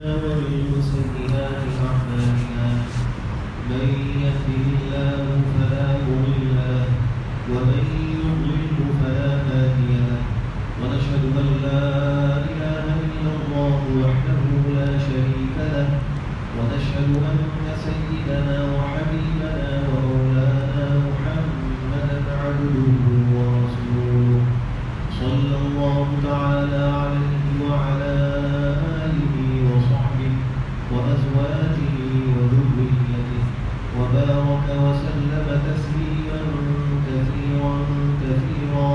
ومن سيئات أعمالنا من يهده الله فلا مضل له ومن يضلل فلا هادي له ونشهد أن لا إله إلا الله وحده لا شريك له ونشهد أن سيدنا وحبيبنا ومولانا محمدا عبده ورسوله صلى الله تعالى عليه وعلى آله وصحبه وأزواجه وذريته وبارك وسلم تسليما كثيرا كثيرا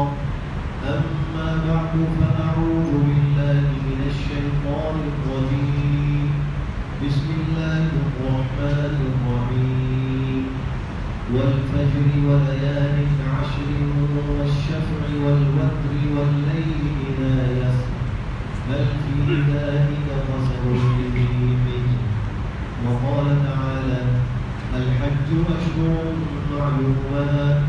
أما بعد فأعوذ بالله من الشيطان الرجيم بسم الله الرحمن الرحيم والفجر وليال عشر والشفع والوتر والليل إذا يسر هل في ذلك قسم لذي حجر وقال تعالى الحج أشهر معلومات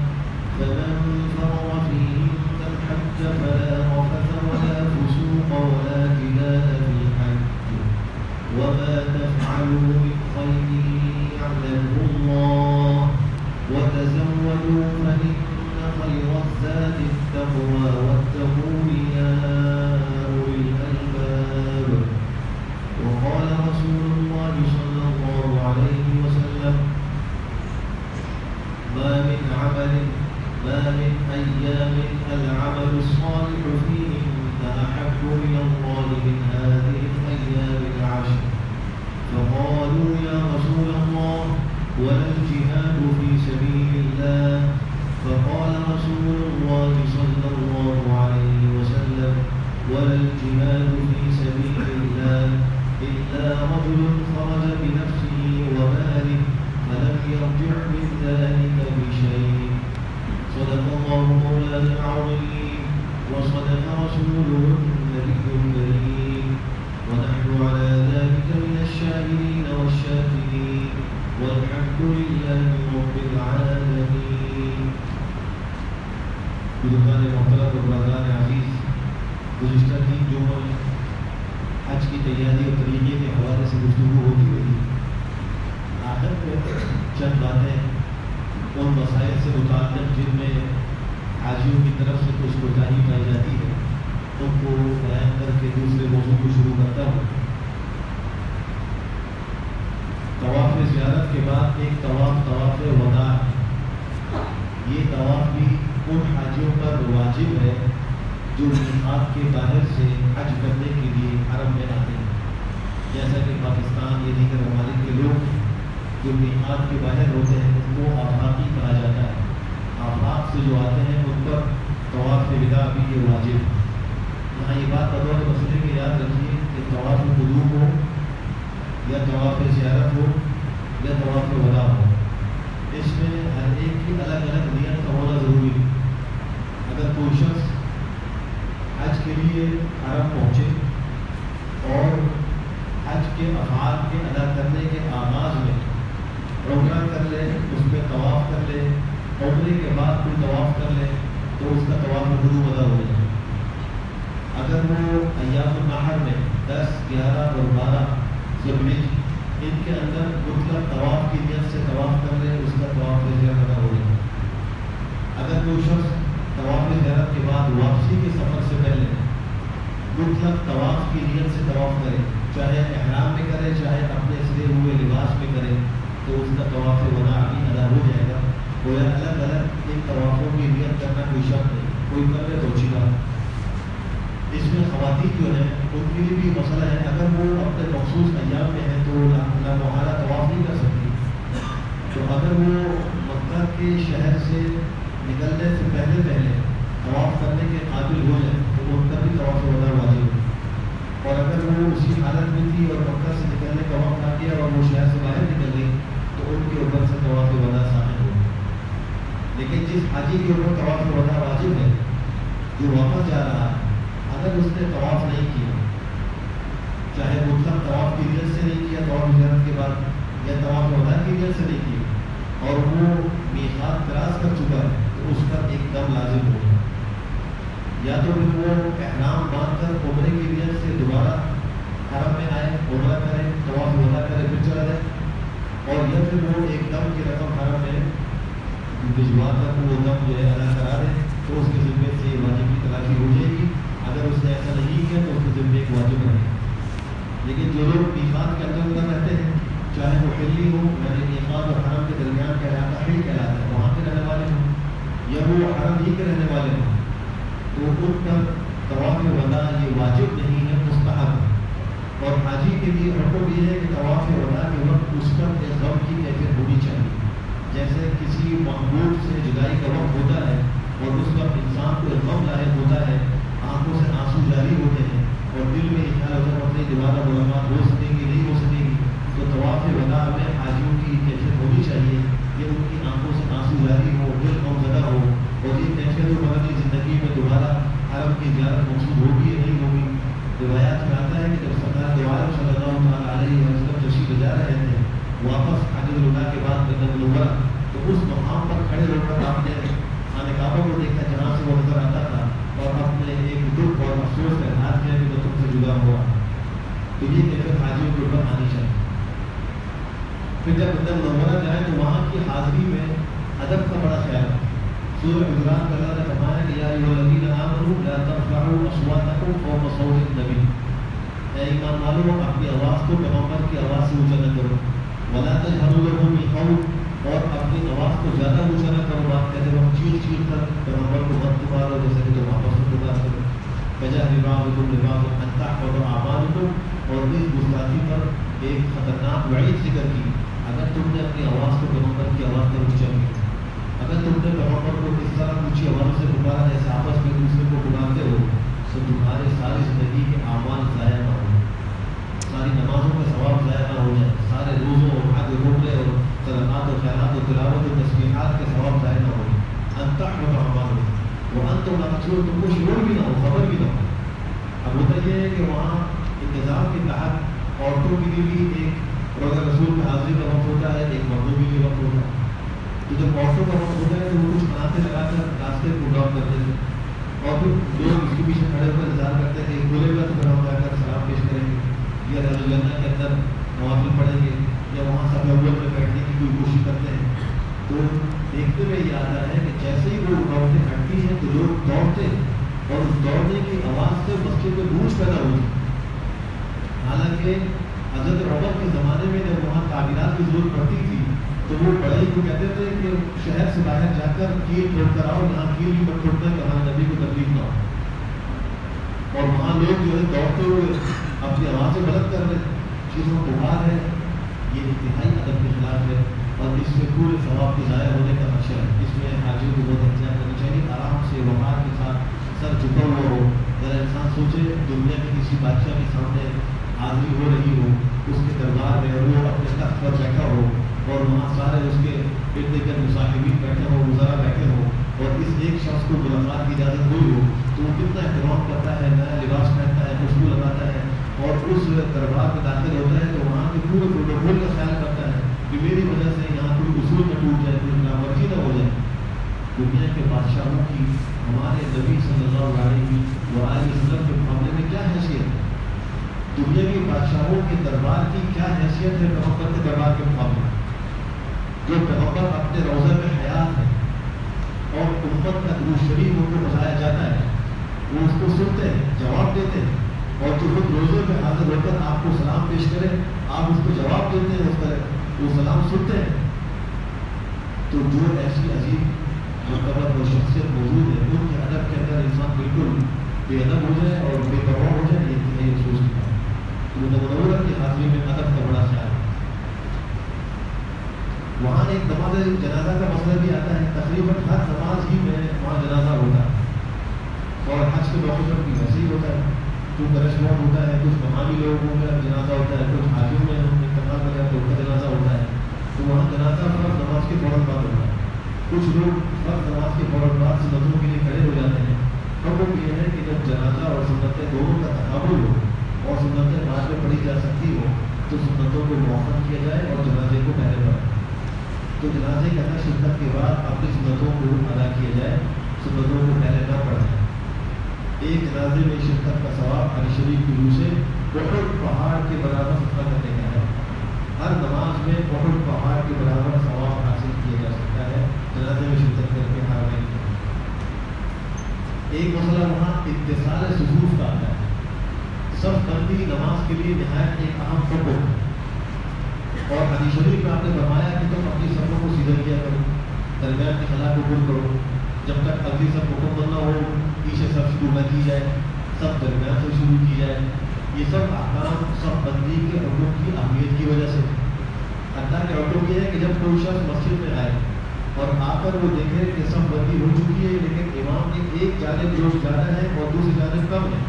فمن فرض فيهن الحج فلا رفث ولا فسوق ولا جدال في الحج وما تفعلوا من خير يعلمه الله وتزودوا فإن خير الزاد التقوى واتقون يا أولي الألباب وقال رسول الله صلى الله عليه وسلم ما من أيام العمل الصالح فيهن أحب إلى الله من هذه الأيام العشر فقالوا يا رسول الله ولا الجهاد في سبيل الله فقال رسول الله صلى الله عليه وسلم ولا الجهاد في سبيل الله إلا رجل خرج بنفسه وماله فلم يرجع من ذلك بشيء صدق الله مولانا العظيم وصدق رسوله النبي الكريم ونحن على ذلك من الشاهدين والشاكرين والحمد لله رب العالمين بزرگان محترم و برادران عزیز گزشتہ 3 جمعوں میں حج کی تیاری اور طریقے کے حوالے سے گفتگو ہوتی رہی آخر میں چند باتیں ان مسائل سے متعلق جن میں حاجیوں کی طرف سے کچھ کوتاہی پائی جاتی ہے ان کو بیان کر کے دوسرے موضوع کو شروع کرتا ہوں طواف زیارت کے بعد ایک طواف وداع یہ طواف بھی ان حاجیوں پر واجب ہے جو میقات کے باہر سے حج کرنے کے لیے حرم میں آتے ہیں جیسا کہ پاکستان یا دیگر ممالک کے لوگ جو میقات کے باہر ہوتے ہیں ان کو آفاقی کہا جاتا ہے آفاق سے جو آتے ہیں ان پر طواف وداع بھی یہ واجب ہے یہاں یہ بات بطور مسئلے کی یاد رکھیے کہ طواف قدوم ہو یا طواف زیارت ہو یا طواف وداع ہو اس میں ہر ایک کی الگ الگ نیت کا ہونا ضروری ہے اگر کوئی شخص حج کے لیے حرم پہنچے اور حج کے افعال کے ادا کرنے کے آغاز میں عمرہ کر لے اس پہ طواف کر لے عمرے کے بعد کوئی طواف کر لے تو اس کا طواف قدوم ادا ہو جائے اگر وہ ایام النحر میں 10, 11 اور 12 ذوالحجہ ان کے اندر مطلق طواف کی نیت سے طواف کر لے اس کا طواف زیارت ادا ہو جائے اگر کوئی شخص طواف زیارت کے بعد واپسی کے سفر سے پہلے مطلق طواف کی نیت سے طواف کرے چاہے احرام میں کرے چاہے اپنے سلے ہوئے لباس میں کرے تو اس کا طواف وداع بھی ادا ہو جائے گا کوئی الگ الگ ان طوافوں کی نیت کرنا کوئی شرط نہیں کوئی کر لے تو اچھی بات اس میں خواتین جو ہیں ان کے لیے بھی مسئلہ ہے اگر وہ اپنے مخصوص ایام میں ہیں تو لامحالہ طواف نہیں کر سکتی تو اگر وہ مکہ کے شہر سے نکلنے سے پہلے طواف کرنے کے قابل ہو جائے تو ان کا بھی طواف وداع واجب ہے اور اگر وہ اسی حالت میں تھی اور مکہ سے نکلنے کا وقت آ گیا اور وہ شہر سے باہر نکل گئی تو ان کے اوپر سے طواف وداع شامل ہو لیکن جس حاجی کے اوپر طواف وداع واجب ہے جو واپس جا رہا ہے اگر اس نے طواف نہیں کیا چاہے مطلق طواف کی نیت سے نہیں کیا طواف زیارت کے بعد یا طواف وداع کی نیت سے نہیں کیا اور وہ میقات کراس کر چکا ہے تو اس کا ایک دم لازم ہو گیا یا تو پھر وہ احرام باندھ کر عمرے کی نیت سے دوبارہ حرم میں آئے عمرہ کرے اور یا پھر وہ ایک دم کی رقم حرم میں بھجوا کر وہ دم جو ہے ادا کرا دیں تو اس کے ذمے سے واجب کی تلافی ہو جائے گی. اگر اس نے ایسا نہیں کیا تو اس کے ذمے ایک واجب رہے گا. لیکن جو لوگ میقات کے اندر رہتے ہیں, چاہے وہ حلی ہو, یعنی میقات اور حرم کے درمیان کا علاقہ حل کہلاتا ہے, وہاں کے رہنے والے ہوں یا وہ حرم ہی کے رہنے والے ہوں, تو ان پر طواف وداع یہ واجب نہیں ہے, مستحب ہے. اور حاجی کے لیے حکم یہ ہے کہ طواف وداع کے وقت اس پر ایک غم کی کیفیت ہونی چاہیے. جیسے کسی محبوب سے جدائی کا وقت ہوتا ہے اور اس وقت انسان کو ایک غم لاحق ہوتا ہے, آنکھوں سے آنسو جاری ہوتے ہیں اور دل میں یہ خیال ہوتا ہے اپنی دوبارہ ملاقات ہو سکے گی نہیں ہو سکے گی, تو طواف وداع میں حاجیوں کی کیفیت ہونی چاہیے کہ ان کی آنکھوں سے آنسو جاری ہو, دل غم زدہ ہو, اور یہ کیفیت جو مدنی زندگی میں دوبارہ حرم کی زیارت مقصود ہوگی یا نہیں ہوگی. روایات میں آتا ہے کہ جب سرکار دو عالم صلی اللہ تعالیٰ علیہ وسلم تشریف لے جا رہے تھے واپس حجۃ الوداع کے بعد مدینہ منورہ, تو اس مقام پر کھڑے ہو کر آپ نے خانہ کعبہ کو دیکھا جہاں سے وہ نظر آتا تھا, اور اپنے ایک دکھ اور افسوس کا اظہار کیا کہ میں تم سے جدا ہوا. تو یہ کیفیت حاجیوں کے اوپر آنی چاہیے. پھر جب مدینہ منورہ جائیں تو وہاں کی حاضری میں ادب کا بڑا خیال ہے. سورہ حجرات میں اللہ نے فرمایا کہ یا ایھا الذین آمنوا لا ترفعوا اصواتکم فوق صوت النبی, اے ایمان والو اپنی آواز کو پیغمبر کی آواز سے اونچا نہ کرو, ولا تجهروا له بالقول, اور اپنی آواز کو زیادہ اونچا نہ کرو, بات کہتے وقت چیخ چیخ کر پیغمبر کو مت پکارو جیسے کہ تم آپس میں پکار کرو. فجأة بعضكم لبعض أن تحبط أعمالكم, اور اس گستاخی پر ایک خطرناک وعید ذکر کی. اگر تم نے اپنی آواز کو پیغمبر کی آواز پر اونچا کیا, اگر تم نے پیغمبر کو اس طرح اونچی آواز سے پکارا جیسے آپس میں دوسرے کو پکارتے ہو, تو تمہارے ساری زندگی کے اعمال ضائع نہ ہو, ساری نمازوں کا ثواب ضائع نہ ہو جائے, سارے روزوں اور حج روزے اور صدقات و خیرات و تلاوت و تسبیحات کے ثواب ضائع نہ ہو. ان تحبط اعمالکم وانتم لا تشعرون, تم کو شعور بھی نہ ہو, خبر بھی نہ ہو. اب ہوتا یہ ہے کہ وہاں انتظام کے تحت عورتوں کے لیے بھی ایک روزہ رسول میں حاضری کا وقت ہوتا ہے, ایک مردوں کے لیے وقت ہوتا ہے. تو جب عورتوں کا وقت ہوتا ہے تو وہ کچھ بناتے لگا کر راستے کو ڈراپ کرتے تھے, اور پھر لوگ اس کے پیچھے کھڑے ہو کر انتظار کرتے ہیں کہ بولے گا تو پھر ہم جا کر سلام پیش کریں گے, یا رضی اللہ کے اندر نوافل پڑھیں گے, یا وہاں سب اول میں بیٹھنے کی کوئی کوشش کرتے ہیں. تو دیکھتے ہوئے یہ آتا ہے کہ جیسے ہی وہ عورتیں ہٹتی ہیں تو لوگ دوڑتے ہیں, اور اس دوڑنے کی آواز سے مسجد میں گونج پیدا ہوتی. حالانکہ حضرت عمر کے زمانے میں جب وہاں تعمیرات کی ضرورت پڑتی تھی تو وہ بڑے کو کہتے تھے کہ شہر سے باہر جا کر کیل ٹھوک کر آؤ, یہاں کیل بھی مت ٹھوکنا کہ ہمارے نبی کو تکلیف نہ ہو. اور وہاں لوگ جو ہے دوڑتے ہوئے اپنی آوازیں بلند کر رہے چیزوں کو بہار ہے, یہ انتہائی ادب کے خلاف ہے, اور اس سے پورے ثواب کے ضائع ہونے کا خدشہ ہے. اس میں حاجیوں کو بہت احتیاط کرنی چاہیے, آرام سے وقار کے ساتھ سر جھکا ہوا ہو. ذرا انسان سوچے دنیا کے کسی بادشاہ کے سامنے حاضری ہو رہی ہو, اس کے دربار میں, اور وہ اپنے تخت پر بیٹھا ہو, اور وہاں سارے اس کے ارد گرد مصاحبین بیٹھے ہو, وزراء بیٹھے ہو, اور اس ایک شخص کو ملاقات کی اجازت ہوئی ہو, تو وہ کتنا احترام کرتا ہے, نیا لباس پہنتا ہے, خوشبو لگاتا ہے, اور اس دربار میں داخل ہوتا ہے تو وہاں کے پورے پروٹوکول کا خیال کرتا ہے کہ میری وجہ سے یہاں کوئی اصول نہ ٹوٹ جائے, کوئی نامرضی نہ ہو جائے. دنیا کے بادشاہوں کی ہمارے نبی صلی اللہ علیہ وسلم کے معاملے میں کیا حیثیت ہے, دنیا کے بادشاہوں کے دربار کی کیا حیثیت ہے پیغمبر کے دربار کے مقابلے میں. جو پیغمبر اپنے روزہ میں حیات ہے اور امت کا درود شریف ان کو بتایا جاتا ہے, وہ اس کو سنتے ہیں, جواب دیتے ہیں, اور جو خود روزے میں حاضر ہو کر آپ کو سلام پیش کرے, آپ اس کو جواب دیتے ہیں, اس کا وہ سلام سنتے ہیں. تو جو ایسی عظیم مرتبہ اور شخصیت موجود ہے, ان کے ادب کے اندر انسان بالکل بے ادب ہو جائے اور بے پرواہ ہو جائے, یہ انتہائی افسوس کی بات ہے. تو منورہ کی حاضری میں ادب کا بڑا خیال ہے. وہاں ایک نماز جنازہ کا مسئلہ بھی آتا ہے, تقریباً ہر نماز ہی میں وہاں جنازہ ہوتا ہے, اور حج کے موقع پر بھی ویسے ہی ہوتا ہے. کچھ رشوت ہوتا ہے, کچھ مقامی لوگوں کا جنازہ ہوتا ہے, کچھ حاجیوں میں انتقال کر جاتے ہیں ان کا جنازہ ہوتا ہے. تو وہاں جنازہ فرض نماز کے فوراً بعد ہوتا ہے. کچھ لوگ فرض نماز کے فوراً بعد سنتوں کے لیے کھڑے ہو جاتے ہیں. حکم یہ ہے کہ جب جنازہ اور سنتیں دونوں کا تقابل ہو اور سنتیں بعد میں پڑھی جا سکتی ہو تو سنتوں کو مؤخر کیا جائے اور جنازے کو پہلے پڑھا. تو جنازے کے اندر شرکت کے بعد اپنی سنتوں کو ادا کیا جائے, سنتوں کو پہلے نہ پڑھا جائے. ایک جنازے میں شرکت کا ثواب علی شریف کی روح سے احد پہاڑ کے برابر صدقہ کرنے کا ہے. ہر نماز میں احد پہاڑ ایک مسئلہ وہاں اتصال صفوف کا آتا ہے. صف بندی نماز کے لیے نہایت ایک اہم حکم ہے. اور حدیث شریف میں آپ نے فرمایا کہ تم اپنی صفوں کو سیدھا کیا کرو, درمیان کے خلا کو پور کرو, جب تک اگلی صف مکمل نہ ہو پیچھے صف شروع نہ کی جائے, صف درمیان سے شروع کی جائے. یہ سب احکام صف بندی کے حکم کی اہمیت کی وجہ سے. حتیٰ کہ حکم یہ ہے کہ جب کوئی شخص مسجد میں آئے اور آ کر وہ دیکھے کہ صف بندی ہو چکی ہے لیکن امام کی ایک جانب لوگ زیادہ ہیں اور دوسری جانب کم ہے,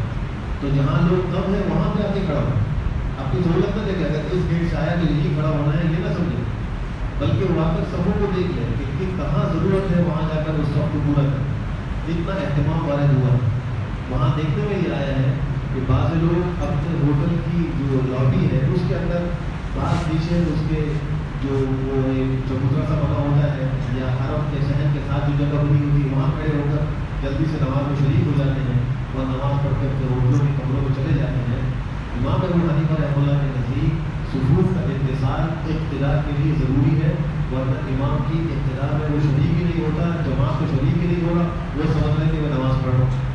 تو جہاں لوگ کم ہیں وہاں پہ آ کے کھڑا ہو. اپنی سہولت نہ دیکھے, اگر اس گیٹ سے آیا تو یہی کھڑا ہونا ہے یہ نہ سمجھے, بلکہ وہ آ کر صفوں کو دیکھ لے کہ کہاں ضرورت ہے وہاں جا کر اس صف کو پورا کرے. اتنا اہتمام وارد ہوا. وہاں دیکھنے میں یہ آیا ہے کہ بعض لوگ اپنے ہوٹل کی جو لابی ہے اس کے اندر بعض پیچھے اس کے جو وہ چبوترا سا بنا ہوتا ہے یا حرم کے شہر کے ساتھ جو جگہ بنی ہوتی ہے وہاں کھڑے ہو کر جلدی سے نماز میں شریک ہو جاتے ہیں اور نماز پڑھ کر کے ہوٹلوں کے کمروں میں چلے جاتے ہیں. امام ابو حنیفہ رحمۃ اللہ کے نزدیک صفوف کا اتصال اقتداء کے لیے ضروری ہے, ورنہ امام کی اقتداء میں وہ شریک ہی نہیں ہوتا, جماعت کو شریک ہی نہیں ہوگا, وہ سمجھ رہے کہ میں نماز پڑھ رہا ہوں.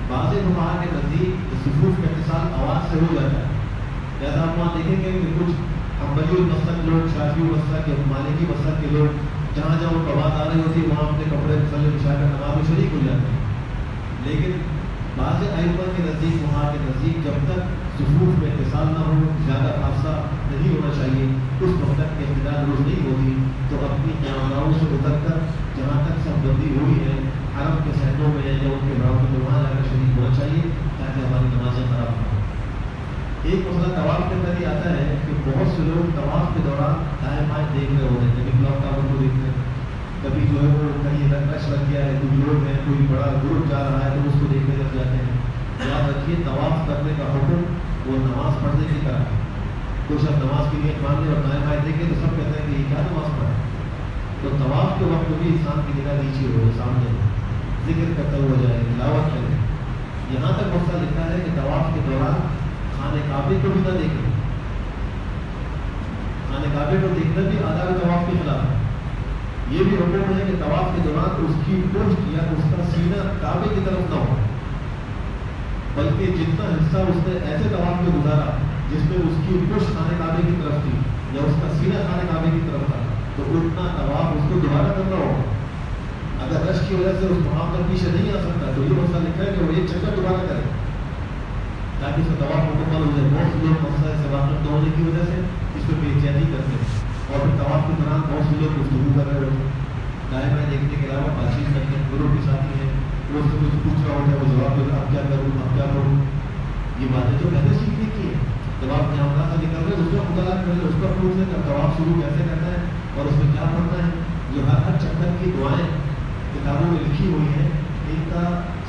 بعض فقہاء کے نزدیک صفوف کا اتصال آواز سے ہو جاتا ہے. لہٰذا آپ وہاں دیکھیں گے کہ کچھ حنبلی المسلک لوگ, شافعی المسلک یا مالکی مسلک کے لوگ جہاں جہاں ان کو آواز آ رہی ہوتی ہے وہاں اپنے کپڑے مسلے بچھا کر نماز میں شریک ہو جاتے ہیں. لیکن بعض ائمہ کے نزدیک, وہاں کے نزدیک جب تک صفوف میں اتصال نہ ہو, زیادہ فاصلہ نہیں ہونا چاہیے, اس وقت تک اقتداء درست نہیں ہوگی, تو اپنی قیامگاہوں سے اتر کر جہاں تک صف بندی ہوئی ہے حرم کے صحنوں میں یا ان کے براؤنڈ میں وہاں جا کر شریک ہونا چاہیے تاکہ ہماری نمازیں خراب نہ ہوں. ایک مسئلہ طواف کے اندر یہ آتا ہے کہ بہت سے لوگ طواف کے دوران دائیں بائیں دیکھ رہے ہوتے ہیں, کبھی کلاک ٹاور کو دیکھتے ہیں, کبھی جو ہے وہ کہیں رش لگ گیا ہے, کچھ لوگ ہیں, کوئی بڑا گروپ جا رہا ہے تو اس کو دیکھنے لگ جاتے ہیں. یاد رکھیے طواف کرنے کا حکم وہ نماز پڑھنے کی طرح ہے. کوئی شخص نماز کے لیے مان لے اور دائیں بائیں دیکھے تو سب کہتے ہیں کہ یہ کیا نماز پڑھا ہے. تو طواف کے وقت بھی انسان کی نگاہ نیچے ہو, سامنے ذکر کرتا ہوا جائے, تلاوت کرے. یہاں تک مسئلہ لکھا ہے کہ طواف کے دوران خانہ کعبے کو بھی نہ دیکھیں. خانہ کعبے کو دیکھنا بھی آداب طواف کے خلاف ہے. یہ بھی حکم ہے کہ طواف کے دوران اس کی پشت یا اس کا سینہ کعبے کی طرف نہ ہو, بلکہ جتنا حصہ اس نے ایسے طواف میں گزارا جس میں اس کی پشت خانہ کعبے کی طرف تھی یا اس کا سینہ خانہ کعبے کی طرف تھا, تو اتنا طواف اس کو دوبارہ کرنا ہوگا. اگر رش کی وجہ سے اس مقام پر پیچھے نہیں آ سکتا تو یہ مسئلہ لکھا ہے کہ وہ ایک چکر دوبارہ کرے تاکہ اس کا طواف مکمل ہو جائے. بہت سے لوگ مسئلہ سے واقف نہ ہونے کی وجہ سے اس پہ بے احتیاطی کرتے ہیں اور پھر طواف کے دوران بہت سے لوگ گفتگو کر رہے ہوتے ہیں, دائیں بائیں دیکھنے کے علاوہ بات چیت کرتے ہیں. گروہ کے ساتھی ہیں, وہ اس سے کچھ پوچھ رہا ہوتا ہے, وہ جواب دیتا ہے اب کیا کروں اب کیا کروں. یہ باتیں تو پہلے سیکھنے کی ہے. جب آپ یہاں سے نکل رہے اس کا مطالعہ کر لیں, اس کا پوچھ لیں کہ طواف شروع کیسے کرنا ہے اور اس میں کیا پڑھنا ہے. جو ہر چکر کی دعائیں کتابوں میں لکھی ہوئی ہیں ان کا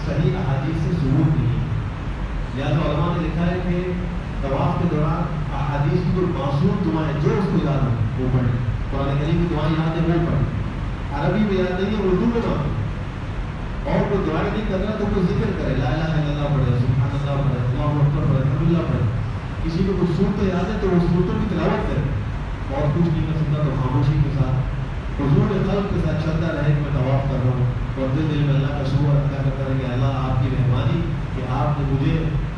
صحیح احادیث سے ثبوت نہیں ہے. لہٰذا علماء نے لکھا ہے کہ طواف کے دوران احادیث کی جو معصوم دعائیں جو اس کو یاد ہو وہ پڑھیں. قرآن کریم کی دعائیں یاد ہے وہ پڑھیں. عربی میں یاد نہیں ہے اردو میں نہ پڑھیں. اور کوئی دعائیں نہیں کر رہا تو کوئی ذکر کرے, لا الہ الا اللہ پڑھے, سبحان اللہ پڑھے, اللہ اکبر پڑھے, الحمد للہ پڑھے. کسی کو کچھ صورتیں یاد ہے تو وہ صورتوں کی تلاوت کرے, اور کچھ نہیں کر سکتا تو خاموشی کے ساتھ حضور قلب کے ساتھ چلتا رہے کہ میں طواف کر رہا ہوں, اور دل میں اللہ کا شکر ادا کرتا رہے کہ اللہ آپ کی مہربانی کہ آپ نے مجھے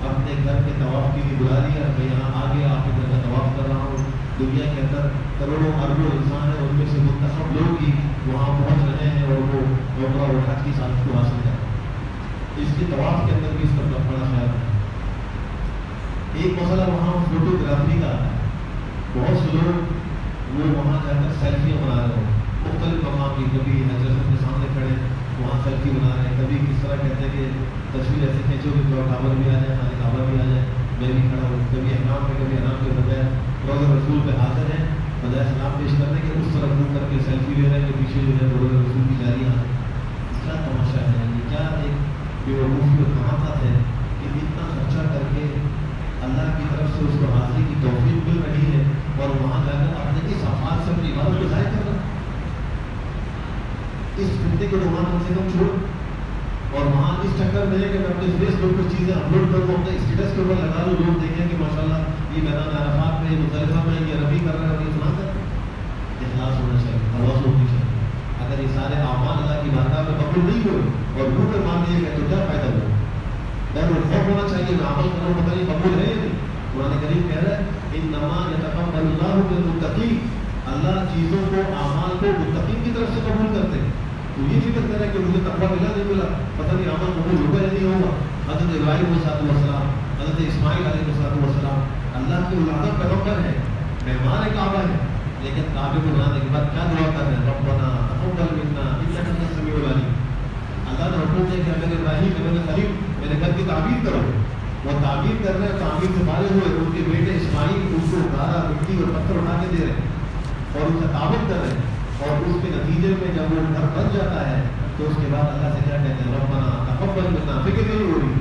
اپنے گھر کے طواف کے لیے بلا لیا, میں یہاں آ گیا آپ کے گھر کا طواف کر رہا ہوں. دنیا کے اندر کروڑوں اربوں انسان ہیں, ان میں سے منتخب لوگ ہی وہاں پہنچ رہے ہیں اور وہ عمرہ اور حج کی سعادت کو حاصل کر رہے ہیں. اس کے طواف کے اندر بھی اس کا بڑا خیال ہے. ایک مسئلہ وہاں فوٹوگرافی کا آتا ہے. بہت سے لوگ وہ وہاں جا کر سیلفیاں بنا رہے ہیں مختلف مقام کی, کبھی حضرت کے سامنے کھڑے وہاں سیلفی بنا رہے ہیں, کبھی کس طرح کہتے ہیں کہ تصویر ایسے کھینچو کہ کلاک ٹاور بھی آ جائے, خانہ کعبہ بھی آ جائے, میں بھی کھڑا ہوں. کبھی احرام پہ کبھی احرام کے بجائے روضہ رسول پہ حاضر ہیں, بجائے سلام پیش کرنے کے اس طرف منہ کر کے سیلفی لے رہے ہیں کہ پیچھے جو ہے روضہ رسول کی جاریاں ہیں. کیا تماشا ہے, یہ کیا ایک بے وقوفی اور حماقت ہے کہ اتنا خرچہ کر کے اللہ کی طرف سے اس کو حاضری کی توفیق مل رہی ہے اور وہاں جا کر اپنے اس افعال سے اپنی عبادت کو ظاہر کر رہا ہے. اس فتنے کو رومان کم سے کم چھوڑ, اور وہاں اس چکر میں ہے کہ میں اپنے فیس بک پر چیزیں اپلوڈ کروں, اپنے اسٹیٹس کے اوپر لگا لوں, لوگ دیکھیں کہ ماشاءاللہ یہ میدان عرفات میں, یہ مزدلفہ میں, یہ ربی کر رہا ہے, یہ فلاں کر رہا ہے. اخلاص ہونا چاہیے, حواس ہونی چاہیے. اگر یہ سارے اعمال اللہ کی بارگاہ میں قبول نہیں ہوئے اور منہ پہ مان دیے گئے تو کیا فائدہ ہوا؟ ڈر اور خوف ہونا چاہیے، میں عمل کروں پتہ نہیں قبول ہے یا نہیں۔ قرآن کریم کہہ رہا ہے انما یتقبل اللہ من المتقین، اللہ چیزوں کو اعمال کو متقین کی طرف سے قبول کرتے ہیں۔ تو یہ فکر کرے کہ مجھے تقویٰ ملا نہیں ملا، پتہ نہیں عمل قبول ہوگا یا نہیں ہوگا۔ حضرت ابراہیم علیہ السلام، حضرت اسماعیل علیہ السلام اللہ کے اولاد پیغمبر ہیں، مہمان کعبہ ہے، لیکن کعبے کو بنانے کے بعد کیا دعا کر رہے ہیں؟ ربنا تقبل منا انک انت السمیع العلیم۔ اللہ نے حکم دیا کہ میرے ابراہیم میرے خلیل میرے گھر کی تعمیر کرو۔ وہ تعمیر کر رہے ہیں، تعمیر سے فارغ ہوئے، ان کے بیٹے اسماعیل اس کو گارا مٹی اور پتھر اٹھا کے دے رہے ہیں اور اسے تعبت کر رہے ہیں، اور اس کے نتیجے میں جب وہ گھر بن جاتا ہے تو اس کے بعد اللہ سے کیا کہتے ہیں؟ ربنا تقبل منا، فکر نہیں ہو رہی۔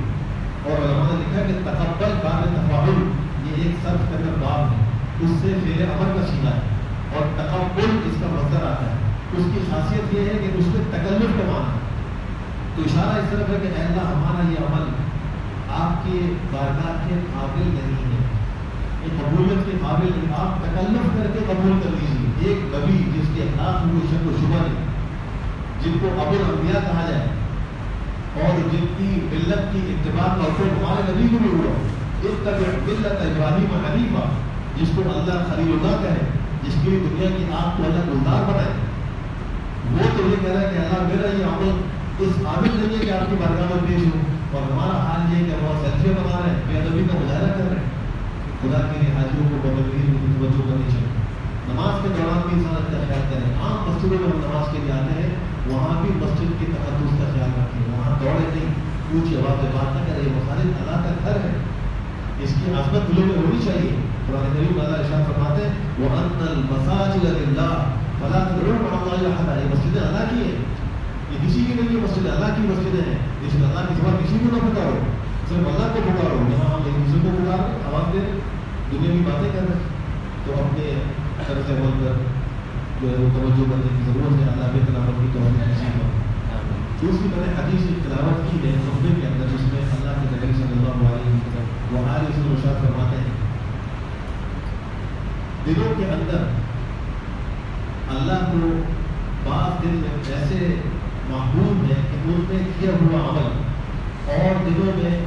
اور علماء نے لکھا کہ تقبل باب تفاعل، یہ ایک صرف کا باب ہے، اس سے فعل امر کا صیغہ ہے، اور تقبل اس کا مصدر آتا ہے۔ اس کی خاصیت یہ ہے کہ اس میں تکلف کا معنی ہے، تو اشارہ اس طرف ہے کہ اے اللہ ہمارا یہ عمل آپ کے بارگاہ کے قابل نہیں ہے، یہ قبولیت کے قابل نہیں، آپ تکلف کر کے قبول کر لیجیے۔ ایک نبی جس کے اخلاق میں کوئی شک و شبہ نہیں، جن کو ابو الانبیاء کہا جائے اور جن کی ملت کی اتباع کا حکم ہمارے نبی کو بھی ہوا، اتبع ملت ابراہیم حنیفا، جس کو اللہ خلیل اللہ کہے، جس کی دنیا کی آگ کو اللہ گلزار بنائے، وہ تو یہ کہہ رہا ہے کہ اللہ میرا یہ عمل اس قابل نہیں ہے کہ آپ کی بارگاہ میں پیش ہو، اور ہمارا حال یہ ہے کہ وہ سیلفیاں بنا رہے ہیں، بے ادبی کا مظاہرہ کر رہے ہیں۔ خدا کے لیے حاجیوں کو بغیر توجہ کرنی چاہیے۔ نماز کے دوران بھی انسان کا خیال کریں۔ عام مسجدوں میں ہم نماز کے لیے آتے ہیں، وہاں بھی مسجد کی تقدس کا خیال رکھیں، وہاں دوڑے نہیں، اونچی آواز میں بات نہ کریں، یہ مساجد اللہ کا گھر ہے، اس کی عظمت دلوں میں ہونی چاہیے۔ قرآن کریم میں اللہ ارشاد فرماتے ہیں وَأَنَّ الْمَسَاجِدَ لِلَّهِ فَلَا تَدْعُوا مَعَ اللَّهِ أَحَدًا، یہ مسجدیں اللہ کی ہیں، یہ کسی کی نہیں، یہ مسجد اللہ کی مسجدیں ہیں، اس میں اللہ کی سوا کسی کو نہ پکارو، صرف اللہ کو پکارو۔ یہاں ہم ایک دوسرے کو پکار رہے، آواز دے رہے، دنیا کی باتیں کر رہے ہیں، تو اپنے طرف عمل کر جو ہے وہ توجہ کرنے کی ضرورت ہے۔ اللہ بھی تلاوت کی توفیق نصیب فرمائے۔ دوسری میں نے حدیث کی تلاوت کی ہے خطبے کے اندر، جس میں اللہ کے نبی صلی اللہ علیہ وسلم ارشاد فرماتے ہیں دلوں کے اندر اللہ کو بعض دل میں ایسے محبوب ہے کہ ان میں کیا ہوا عمل اور دلوں میں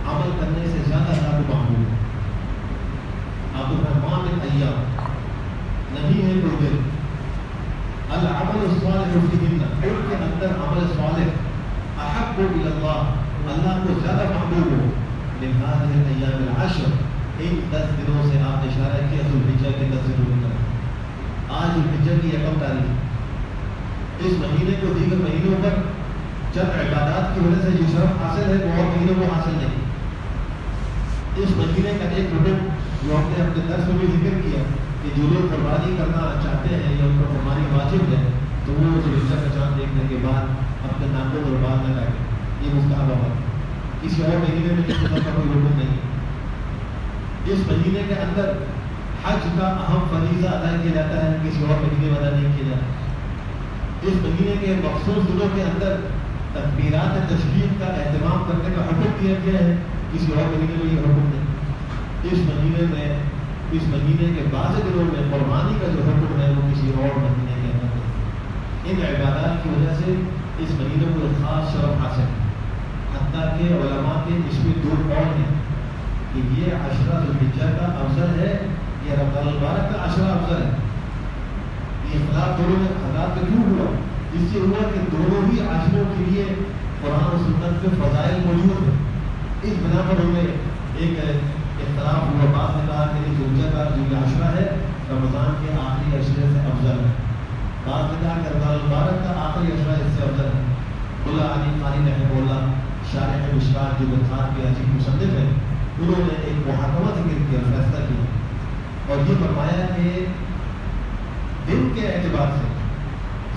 عمل کرنے سے زیادہ اللہ کو محبوب ہے۔ عبد الرحمن بن ایاب نہیں ہے کوئی دل العمل الصالح فیہن، ان کے اندر عمل صالح احب الی اللہ، اللہ کو زیادہ محبوب ہو، لہذا ایام العشر، ان 10 دنوں سے آپ نے اشارہ کیا ذوالحجہ کے 10 دنوں کی طرف۔ آج ذوالحجہ کی 1 تاریخ، اس مہینے کو دیگر مہینوں پر چند عبادات کی وجہ سے جو شرف حاصل ہے وہ اور مہینوں کو حاصل نہیں۔ اس مہینے کا ایک رکن جو ہم نے اپنے درس میں بھی ذکر کیا کہ جو لوگ قربانی کرنا چاہتے ہیں یا ان پر قربانی واجب ہے تو وہ ذوالحجہ کا چاند دیکھنے کے بعد اپنے ناخن اور بال نہ کاٹیں، یہ مستحب ہے، کسی اور مہینے میں اس کا کوئی رکن نہیں ہے۔ اس مہینے کے اندر حج کا اہم فریضہ ادا کیا جاتا ہے، کسی اور مہینے میں ادا نہیں کیا جاتا۔ اس مہینے کے مخصوص دنوں کے اندر تکبیرات تشریف کا اہتمام کرنے کا حکم دیا گیا ہے، کسی اور مہینے میں یہ حکم نہیں۔ اس مہینے کے بعض دنوں میں قربانی کا جو حکم ہے وہ کسی اور مہینے کے اندر نہیں۔ ان عبادات کی وجہ سے اس مہینے کو خاص شرف حاصل ہے، حتیٰ کہ علماء کے اس میں 2 قول ہیں کہ یہ عشرہ ذوالحجہ کا افضل ہے یا رمضان المبارک کا عشرہ افضل ہے۔ یہ اختلاف دونوں میں حضرات میں کیوں ہوا؟ اس سے ہوا کہ دونوں ہی عشروں کے لیے قرآن و سنت میں فضائل موجود ہیں، اس بنا پر ہمیں ایک اختلاف ہوا۔ بعض نے کہا کہ ذوالحجہ کا جو یہ عشرہ ہے رمضان کے آخری عشرے سے افضل ہے، بعض نے کہا کہ رمضان المبارک کا آخری عشرہ اس سے افضل ہے۔ ملا علی قاری رحمہ اللہ شارح مشکات جو بخار کے عجیب مصنف ہیں، انہوں نے ایک محاکمہ ذکر کیا، فیصلہ کیا اور یہ فرمایا کہ دن کے اعتبار سے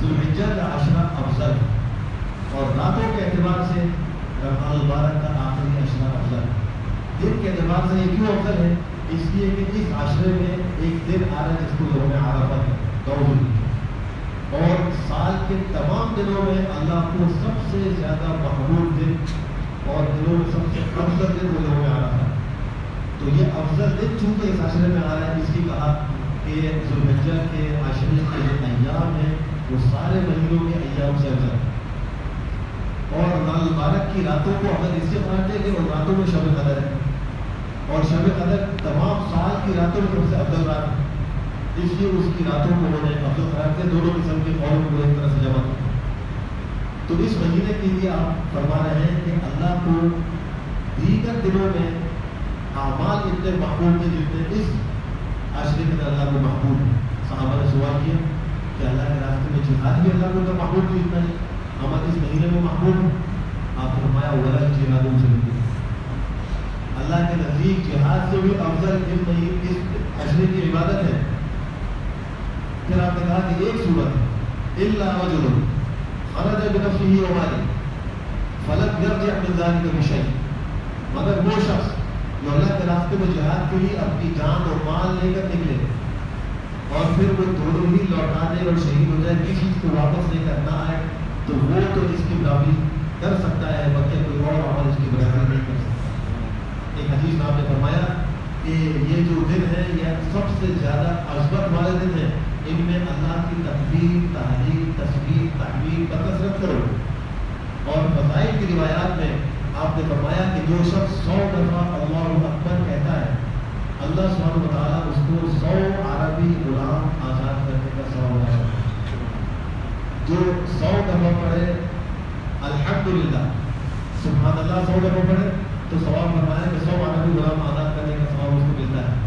ذوالحجہ کا عشرہ افضل ہے اور راتوں کے اعتبار سے رمضان المبارک کا آخری عشرہ افضل ہے۔ دن کے اعتبار سے یہ کیوں افضل ہے؟ اس لیے کہ اس عشرے میں ایک دن آ رہا ہے جس کو یوم عرفہ ہے، 9 ذوالحجہ، اور سال کے تمام دنوں میں اللہ کو سب سے زیادہ محبوب دن اور دنوں میں سب سے افضل دن وہ یوم عرفہ ہے۔ تو یہ افضل دن چونکہ اس عشرے میں آ رہا ہے، اس کی کہا کہ یہ ذوالحجہ کے عاشرے کے جو ایام ہیں وہ سارے مہینوں کے ایام سے افضل ہے. اور رمضان المبارک کی راتوں کو اگر اس سے مانتے کہ ان راتوں میں شب قدر ہے، اور شب قدر تمام سال کی راتوں میں سب سے افضل رات ہے، اس لیے اس کی راتوں کو انہوں نے افضل قرار دیا. دونوں قسم کے قولوں کو ایک طرح سے جمع کیا. تو اس مہینے کے لیے آپ فرما رہے ہیں کہ اللہ کو دیگر دنوں میں اعمال اتنے محبوب تھے جتنے اس عاشرے کے اندر اللہ کو محبوب ہے. صحابہ نے سوال کیا کہ اللہ کے راستے میں جہاد بھی اللہ کو اتنا محبوب تھی جتنا ہی عمل اس مہینے میں محبوب ہے. آپ نے فرمایا ولا جہاد سے اللہ کے نزدیک جہاد سے بھی افضل اس عشرے کی عبادت ہے. پھر آپ نے کہا کہ ایک صورت ہے الا رجل خرج بنفسه وماله فلم يرجع من ذلك بشيء، مگر وہ شخص جو اللہ کے راستے میں جہاد کے لیے اپنی جان اور مال لے کر نکلے اور پھر وہ دونوں ہی لوٹا دے اور شہید ہو جائے، کسی چیز کو واپس لے کر نہ آئے، تو وہ تو اس کی برابری کر سکتا ہے، بلکہ کوئی اور عمل اس کی برابری نہیں کر سکتا. ایک حدیث میں آپ نے فرمایا کہ یہ جو دن ہے یہ سب سے زیادہ عظمت والے دن ہیں، ان میں اللہ کی تکبیر، تحلیل، تسبیح، تحمیل بکثرت کرو. اور فضائل کی روایات میں آپ نے فرمایا کہ جو شخص 100 دفعہ اللہ اکبر کہتا ہے اللہ سبحانہ و تعالیٰ اس کو 100 عربی غلام آزاد کرنے کا ثواب عطا کرتا ہے. جو 100 دفعہ پڑھے الحمدللہ سبحان اللہ 100 دفعہ پڑھے تو ثواب فرمایا کہ 100 عربی غلام آزاد کرنے کا ثواب اس کو ملتا ہے.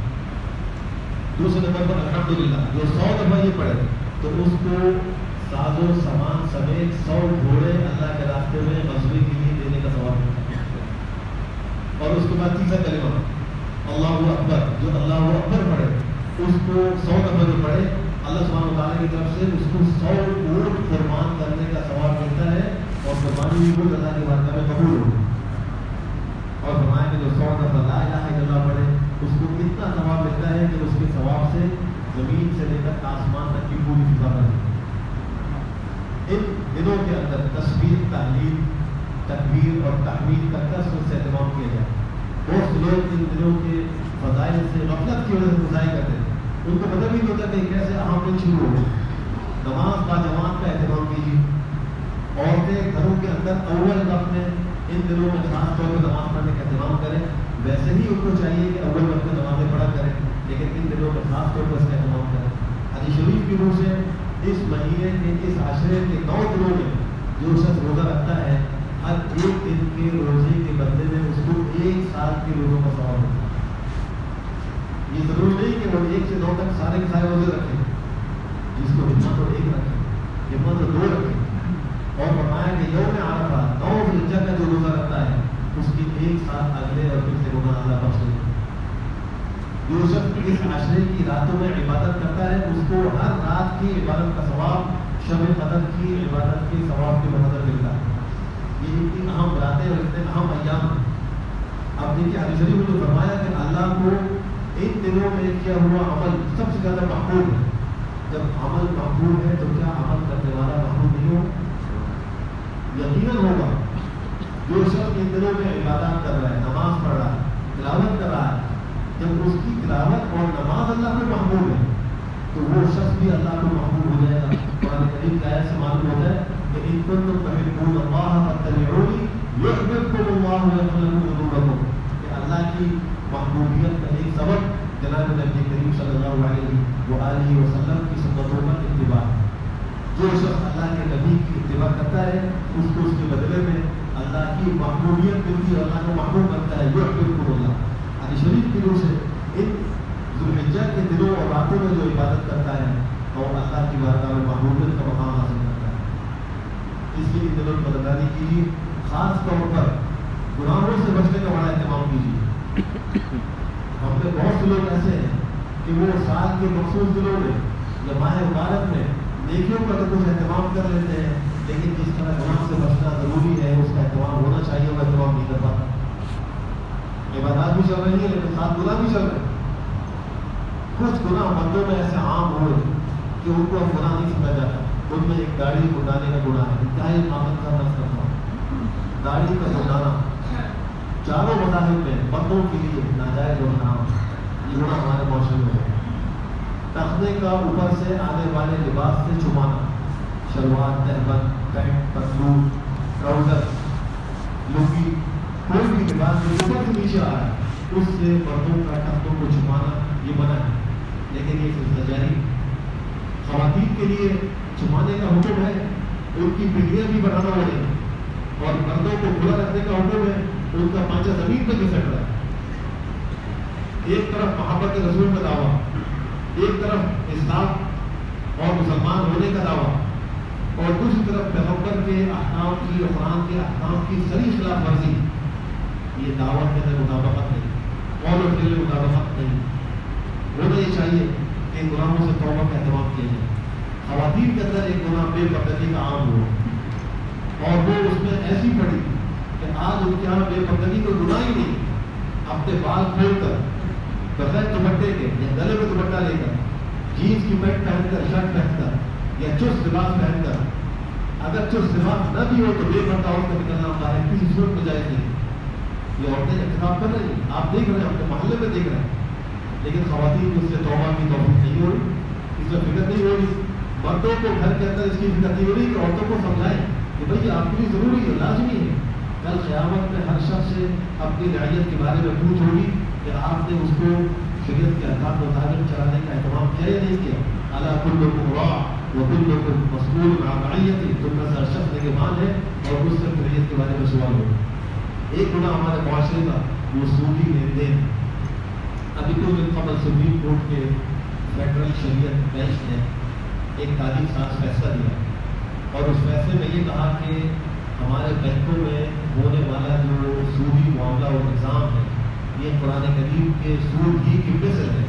دوسرے نمبر پر الحمدللہ جو 100 دفعہ یہ پڑھے تو اس کو ساز و سامان سمیت 100 گھوڑے اللہ کے راستے میں غزوے کے لیے دینے کا ثواب ملتا ہے. اور اس کے بعد تیسرا کلمہ اللہ اکبر، جو اللہ اکبر پڑھے اس کو 100 دفعہ جو پڑھے اللہ سبحانہ وتعالیٰ کی طرف سے اس کو 100 اونٹ قربان کرنے کا ثواب ملتا ہے، اور قربانی بھی وہ اللہ کی بارگاہ میں قبول ہوگی. اور فرمایا کہ جو 100 دفعہ لا الہ الا اللہ پڑھے اس کو اتنا ثواب ملتا ہے کہ اس کے ثواب سے زمین سے لے کر آسمان تک کی پوری فضا بنے. ان دنوں کے اندر تسبیح، تحلیل، تکبیر اور تحمیل کا کثرت سے اہتمام کیا جائے. بہت سے لوگ ان دنوں کے فضائل سے غفلت کی وجہ سے ضائع کرتے ہیں، ان کو پتہ بھی نہیں ہوتا کہ کیسے اہم دن شروع ہو. نماز با جماعت کا اہتمام کیجیے. عورتیں گھروں کے اندر اول وقت میں ان دنوں میں خاص طور پر نماز پڑھنے کا اہتمام کریں. ویسے ہی ان کو چاہیے کہ اول وقت میں نمازیں پڑھا کریں، لیکن ان دنوں میں خاص طور پر اس کا اہتمام کریں. حدیث شریف کی روح سے اس مہینے کے اس عاشرے کے 9 دنوں میں جو شخص روزہ رکھتا ہے ہر ایک دن کے روزے کے بدلے میں اس کو 1 سال کے روزوں کا ثواب ہوتا ہے. یہ ضروری نہیں کہ وہ 1 سے 9 تک سارے کے سارے روزے رکھیں، جس کو ہمت تو 1 رکھیں، ہمت تو 2 رکھیں. اور فرمایا کہ یوم عرفہ 9 ذوالحجہ کا جو روزہ رکھتا ہے اس کی 1 سال اگلے اور پھر سے گناہ اللہ بخش دے. جو شخص اس عاشرے کی راتوں میں عبادت کرتا ہے اس کو ہر رات کی عبادت کا ثواب شب قدر کی عبادت کے ثواب کے برابر ملتا ہے. یہ اتنی اہم راتیں اور اتنے اہم ایام ہیں. اب دیکھیے حدیث شریف میں جو فرمایا کہ اللہ کو ان دنوں میں کیا ہوا عمل سب سے زیادہ محبوب ہے. جب عمل محبوب ہے تو کیا عمل کرنے والا محبوب نہیں ہو؟ یقیناً ہوگا. جو شخص ان دنوں میں عبادات کر رہا ہے، نماز پڑھ رہا ہے، تلاوت کر رہا ہے، جب اس کی تلاوت اور نماز اللہ کو محبوب ہے تو وہ شخص بھی اللہ کو محبوب ہو جائے گا. قرآن کریم کی آیت سے معلوم ہوتا ہے کہ ان کنتم تحبون اللہ فاتبعونی یحببکم اللہ ویغفر لکم ذنوبکم. کہ اللہ کی محبوبیت کا ایک سبب جناب نبی کریم صلی اللہ علیہ وآلہ وسلم کی سنتوں پر اتباع. جو شخص اللہ کے نبی کی اتباع کرتا ہے اس کو اس کے بدلے میں اللہ کی محبوبیت ملتی ہے، اللہ کو محبوب کرتا ہے. یحببکم اللہ. حدیث شریف کی روح سے ان ذوالحجہ کے دنوں اور راتوں میں جو عبادت کرتا ہے اور اللہ کی بارگاہ میں محبوبیت کا مقام حاصل کرتا ہے. اس لیے ان دنوں کی قدردانی کیجیے. خاص طور پر گناہوں سے بچنے کا بڑا اہتمام کیجیے. ہم میں بہت سے لوگ ایسے ہیں کہ وہ سال کے مخصوص دنوں میں یا ماہ مبارک میں نیکیوں کا تو کچھ اہتمام کر لیتے ہیں، لیکن جس طرح گناہ سے بچنا ضروری ہے اس کا اہتمام ہونا چاہیے وہ اہتمام نہیں کر پاتا. عبادات بھی چل رہی ہے لیکن ساتھ گناہ بھی چل رہے ہیں. کچھ گناہ بندوں میں ایسے عام ہوئے کہ ان کو اب گناہ نہیں سمجھا جاتا. ان میں ایک داڑھی مڈانے کا گناہ ہے، انتہائی معاملت کا نظر کرتا ہوں. داڑھی کا مڈانا چاروں مذاہب میں مردوں کے لیے ناجائز اور حرام. یہ گناہ ہمارے معاشرے میں ہے. تخنے کا اوپر سے آنے والے لباس سے چھپانا، شلوار، تہبند، پینٹ، پتلون، ٹراؤزر، لنگی، کوئی بھی لباس جو اوپر سے نیچے آ رہا ہے اس سے مردوں کا تختوں کو چھپانا یہ منع ہے، لیکن یہ سلسلہ جاری۔ خواتین کے لیے چھپانے کا حکم ہے، ان کی پنڈلیاں بھی بڑھانا ہو رہی ہے، اور مردوں کو کھلا رکھنے کا حکم ہے، ان کا پنجہ زمین پہ گھسٹ رہا ہے۔ ایک طرف محبت رسول کا دعویٰ، ایک طرف اسلام اور مسلمان ہونے کا دعویٰ، اور دوسری طرف پیغمبر کے احکام کی اور قرآن کے احکام کی صریح خلاف ورزی۔ یہ دعوت کے اندر مطابقت نہیں، قول و فعل مطابقت نہیں۔ ہونا یہ چاہیے کہ ان گناہوں سے توبہ کا اہتمام کیا جائے۔ خواتین کے اندر ایک گناہ بے پردگی کا عام ہوا، اور وہ اس میں ایسی پڑی کہ آج ان کے یہاں بے پردگی کوئی گناہ ہی نہیں۔ اپنے بال کھول کر بغیر دوپٹے کے یا گلے میں دوپٹہ لے کر، جینس کی پینٹ پہن کر، شرٹ پہن کر یا چست لباس پہن کر، اگر چست لباس نہ بھی ہو تو بے پردہ عورت کا نکلنا باہر کسی صورت میں جائز نہیں۔ یہ عورتیں انتخاب کر رہی ہیں، آپ دیکھ رہے ہیں، اپنے محلے میں دیکھ رہے ہیں، لیکن خواتین کی اس سے توبہ کی توفیق نہیں ہو رہی، اس سے فکر نہیں ہو رہی۔ مردوں کو گھر کے اندر اس کی فکر نہیں ہو رہی کہ عورتوں کو سمجھائیں کہ بھائی آپ کے لیے ضروری ہے، لازمی ہے۔ کل قیامت میں ہر شخص سے اپنی رعیت کے بارے میں پوچھ ہوگی کہ آپ نے اس کو شریعت کے احکام کے مطابق چلانے کا اہتمام کیا یا نہیں کیا۔ الا کلکم راع وکلکم مسئول عن رعیتہ، تم میں سے ہر شخص نگہبان ہے اور اس سے رعیت کے بارے میں سوال ہوگا۔ ایک گناہ ہمارے معاشرے کا وہ سودی لین دین۔ ابھی کچھ دن قبل سپریم کورٹ کے فیڈرل شریعت بینچ نے ایک تاریخ ساز فیصلہ دیا، اور اس فیصلے میں یہ کہا کہ ہمارے بینکوں میں ہونے والا جو سودی معاملہ اور نظام ہے یہ قرآن کریم کے سود ہی کی مثل ہے۔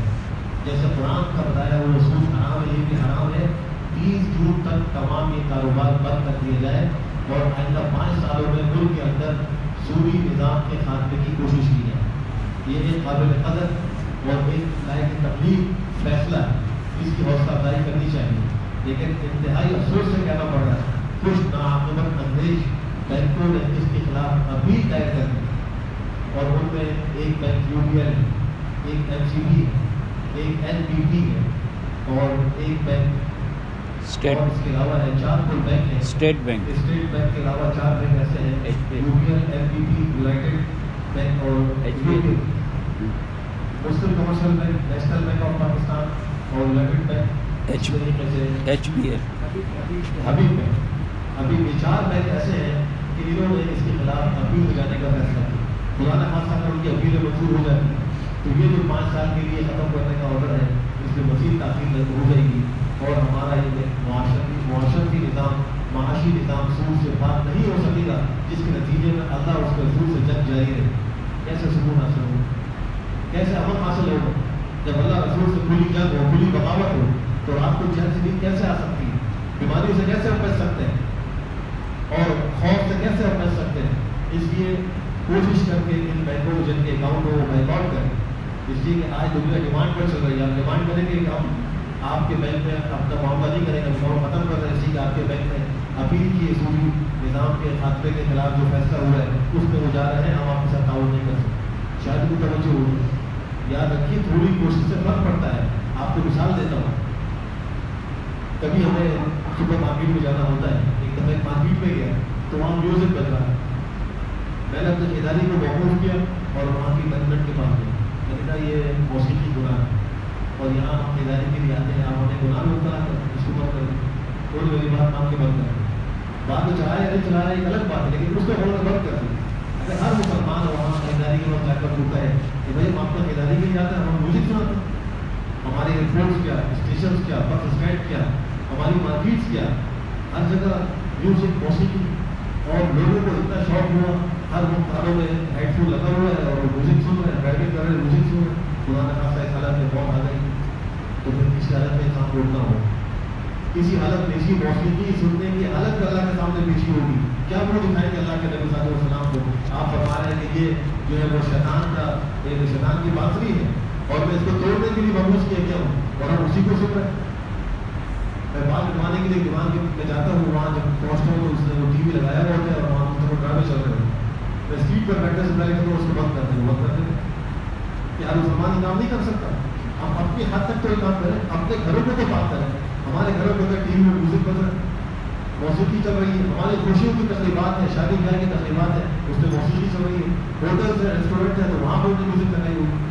جیسے قرآن کا بتایا وہ سود حرام ہے، یہ بھی حرام ہے۔ 30 جون تک تمام یہ کاروبار بند کر دیا جائے، اور آئندہ 5 سالوں میں ملک کے اندر سودی نظام کے خاتمے کی کوشش کی جائے۔ یہ ایک قابل قدر اور ایک لائق تبلیغ فیصلہ ہے، اس کی حوصلہ افزائی کرنی چاہیے، لیکن انتہائی افسوس سے کہنا پڑ رہا ہے کچھ ناعاقبت اندیش بینکوں نے اس کے خلاف اپیل دائر کر دی، اور ان میں ایک بینک UBL ہے، ایک MCB ہے، ایک NBP ہے، اور ایک بینک اسٹیٹ، اور اس کے علاوہ ہے 4 کل بینک ہیں، اسٹیٹ بینک کے علاوہ 4 بینک ایسے ہیں، UBL، NBP، یونائٹڈ بینک اور Muslim Commercial Bank, National Bank of Pakistan اور United Bank, HBL، Habib Bank. ابھی یہ 4 بینک ایسے ہیں کہ انہوں نے اس کے خلاف اپیل لگانے کا فیصلہ کیا۔ خدا نہ خاصا اگر ان کی اپیلیں منظور ہو جاتی ہیں تو یہ جو 5 سال کے لیے ختم کرنے کا آرڈر ہے اس میں مزید تاخیر ہو جائے گی، اور ہمارا یہ معاشرتی نظام، معاشی نظام سود سے بات نہیں ہو سکے گا، جس کے نتیجے میں اللہ اس کے رسول سے جنگ جاری رہے۔ کیسے سکون حاصل ہو، کیسے امن حاصل ہوگا جب اللہ رسول سے کھلی جنگ ہو، کھلی بغاوت ہو، تو آپ کو چین سے نیند کیسے آ سکتی ہے؟ بیماریوں سے کیسے ہم بچ سکتے ہیں، اور خوف سے کیسے ہم بچ سکتے ہیں؟ اس لیے کوشش کر کے ان بینکوں جن کے اکاؤنٹ ہو وہ بیک آؤٹ کریں، اس لیے کہ آج دنیا ڈیمانڈ پر چل رہی ہے۔ آپ ڈیمانڈ کریں گے کہ ہم آپ کے بینک میں اپنا معاملہ نہیں کریں گے، ہم ختم کر رہے ہیں، اسی کہ آپ کے بینک میں اپیل کی سودی نظام کے خاتمے کے خلاف جو فیصلہ ہوا ہے اس میں وہ جا رہے ہیں، ہم آپ کے ساتھ تعاون نہیں کر سکتے۔ شاید کوئی توجہ ہوگی، یاد رکھیے تھوڑی کوشش سے فرق پڑتا ہے۔ آپ کو مثال دیتا ہوں، کبھی ہمیں صبح مارکیٹ میں جانا ہوتا ہے، ایک دفعہ ایک مارکیٹ میں گیا تو وہاں میوزک بج رہا ہے، میں نے اپنے خریداری کو موقوف کیا اور وہاں کی مینجمنٹ کے پاس گیا، میں نے کہا یہ موسیقی گناہ ہے، اور یہاں ہم خریداری کے لیے آتے ہیں، آپ ہمیں گناہ میں مبتلا کر اس کو بند کر دیں، تھوڑی میری بات مان کے بند کر دیں۔ بات تو چلا یا نہیں چلا رہا ایک الگ بات ہے، لیکن اس کو ہم نے بند کر دیں۔ اگر ہر مسلمان وہاں خریداری کے وقت جا کر پوچھتا ہے کہ بھائی ہم آپ کا خریداری کے لیے آتے ہیں، ہم میوزک سناتے ہیں، ہمارے ایئرپورٹس کیا، اسٹیشنس کیا، بس اسٹینڈ کیا، ہماری مارکیٹس کیا، ہر جگہ میوزک، موسیقی، اور لوگوں کو اتنا شوق ہوا، ہر وقت کانوں میں ہیڈ فون لگا ہوا ہے اور میوزک سن رہے ہیں، ڈرائیونگ کر رہے ہیں میوزک سن رہے ہیں۔ خدا نہ خاصا اس حالت میں موت آ گئی تو پھر اس حالت میں انسان روکنا ہو، اسی حالت میں اسی موسیقی سننے کی حالت میں اللہ کے سامنے پیشی ہوگی، کیا وہ دکھائیں گے اللہ کے نبی صلی اللہ علیہ وسلم کو؟ آپ فرما رہے ہیں کہ یہ جو ہے وہ شیطان کی بانسری ہے، اور میں اس کو توڑنے کے لیے مبعوث کیا گیا ہوں، اور ہم اسی کو سن رہے ہیں۔ میں بات بنوانے کے لیے دکان میں جاتا ہوں، وہاں جب پہنچتا ہوں تو اس نے وہ ٹی وی لگایا ہوا ہوتا ہے اور وہاں ڈرامے چل رہے ہیں، میں سیٹ پر بیٹھنے سے پہلے کہ اس کو بند کر دیں، بند کر دیں کہ ہر مسلمان یہ کام نہیں کر سکتا۔ ہم اپنی حد تک تو یہ کام کریں, اپنے گھروں کو تو بات کریں. ہمارے گھروں کے اندر ٹی وی میں میوزک بج رہا ہے, موسیقی چل رہی ہے, ہماری خوشیوں کی تقریبات ہیں, شادی بیاہ کی تقریبات ہیں, اس میں موسیقی چل رہی ہے. ہوٹلس ہیں, ریسٹورینٹ ہیں, تو وہاں پر بھی میوزک لگائی ہوئی.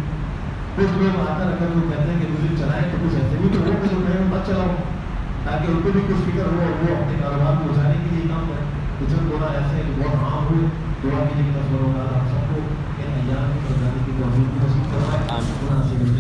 کچھ لوگ آ کر اگر وہ کہتے ہیں کہ میوزک چلائیں تو کچھ ایسے بھی تو وہ جو کہیں مت چلاؤ, تاکہ ان کو بھی کچھ فکر ہو اور وہ اپنے کاروبار کو بچانے کے لیے کام کریں. کچھ بولا ایسے ہیں جو بہت عام ہوئے, دعا کی لیے 10 بڑوں کا آپ سب کو ان ایام کی جانے کی توفیق نصیب فرمائے.